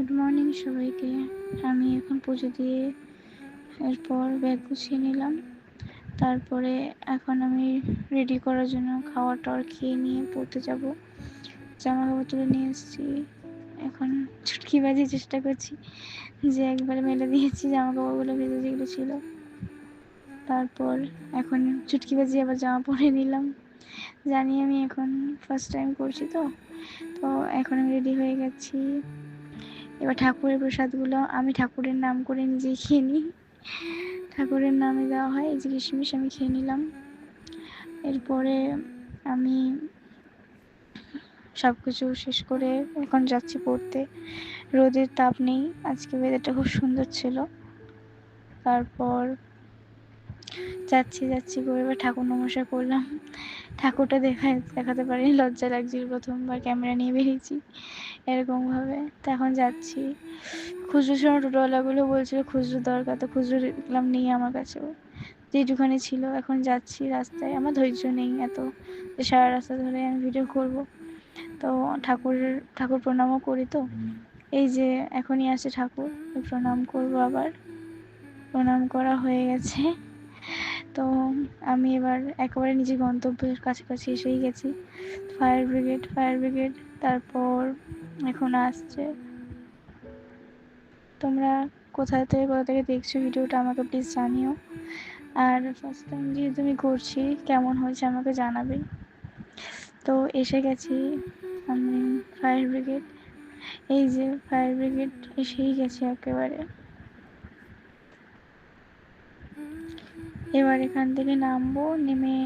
Good morning সবাইকে। আমি এখন পুজো দিয়ে এরপর ব্যাগ গুছিয়ে নিলাম। তারপরে এখন আমি রেডি করার জন্য খাওয়া টাওয়ার খেয়ে নিয়ে পড়তে যাব। জামা কাপড় তুলে নিয়ে এসেছি। এখন চুটকি বাজিয়ে চেষ্টা করছি যে একবারে মেলে দিয়েছি জামা কাপড়গুলো ভেজে যেগুলো ছিল। তারপর এখন চুটকি বাজিয়ে আবার জামা পরে নিলাম। জানি আমি এখন ফার্স্ট টাইম করছি তো এখন আমি রেডি হয়ে গেছি। এবার ঠাকুরের প্রসাদগুলো আমি ঠাকুরের নাম করে নিজেই খেয়ে নিই। ঠাকুরের নামে দেওয়া হয়, এই যে কিশমিশ আমি খেয়ে নিলাম। এরপরে আমি সব কিছু শেষ করে এখন যাচ্ছি পড়তে। রোদের তাপ নেই, আজকে ওয়েদারটা খুব সুন্দর ছিল। তারপর যাচ্ছি করে এবার ঠাকুর নমস্কার করলাম। ঠাকুরটা দেখাতে পারিনি, লজ্জা লাগছিল, প্রথমবার ক্যামেরা নিয়ে বেরিয়েছি এরকমভাবে। তো এখন যাচ্ছি। খুচরোর সময় টোটোওয়ালাগুলো বলছিল খুচরো দরকার, তো খুচরো দেখলাম নেই আমার কাছেও, যেটুখানি ছিল। এখন যাচ্ছি রাস্তায়, আমার ধৈর্য নেই এত যে সারা রাস্তা ধরে আমি ভিডিও করব। তো ঠাকুর প্রণামও করি, তো এই যে এখনই আসে ঠাকুর, প্রণাম করব। আবার প্রণাম করা হয়ে গেছে। তো আমি এবার একেবারে নিজের গন্তব্যের কাছাকাছি এসেই গেছি। Fire brigade. তারপর এখন আসছে। তোমরা কোথা থেকে দেখছো ভিডিওটা আমাকে প্লিজ জানিও। আর ফার্স্ট টাইম যেহেতু আমি করছি, কেমন হয়েছে আমাকে জানাবে। তো এসে গেছি আমি ফায়ার ব্রিগেড। এই যে ফায়ার ব্রিগেড এসেই গেছে একেবারে। এবার এখান থেকে নামবো, নেমে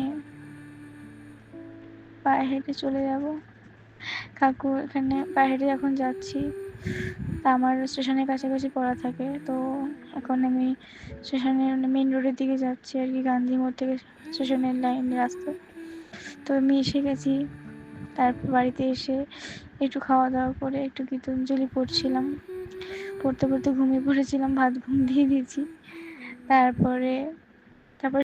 পায়ে হেঁটে চলে যাব। কাকু এখানে পায়ে হেঁটে এখন যাচ্ছি। তা আমার স্টেশনের কাছাকাছি পড়া থাকে, তো এখন আমি স্টেশনের মেন রোডের দিকে যাচ্ছি আর কি, গান্ধী মোড় থেকে স্টেশনের লাইন রাস্তা। তো আমি এসে গেছি। তারপর বাড়িতে এসে একটু খাওয়া দাওয়া করে একটু গীতাঞ্জলি পড়তে ঘুমিয়ে পড়েছিলাম, ভাত ঘুম দিয়ে দিয়েছি। তারপরে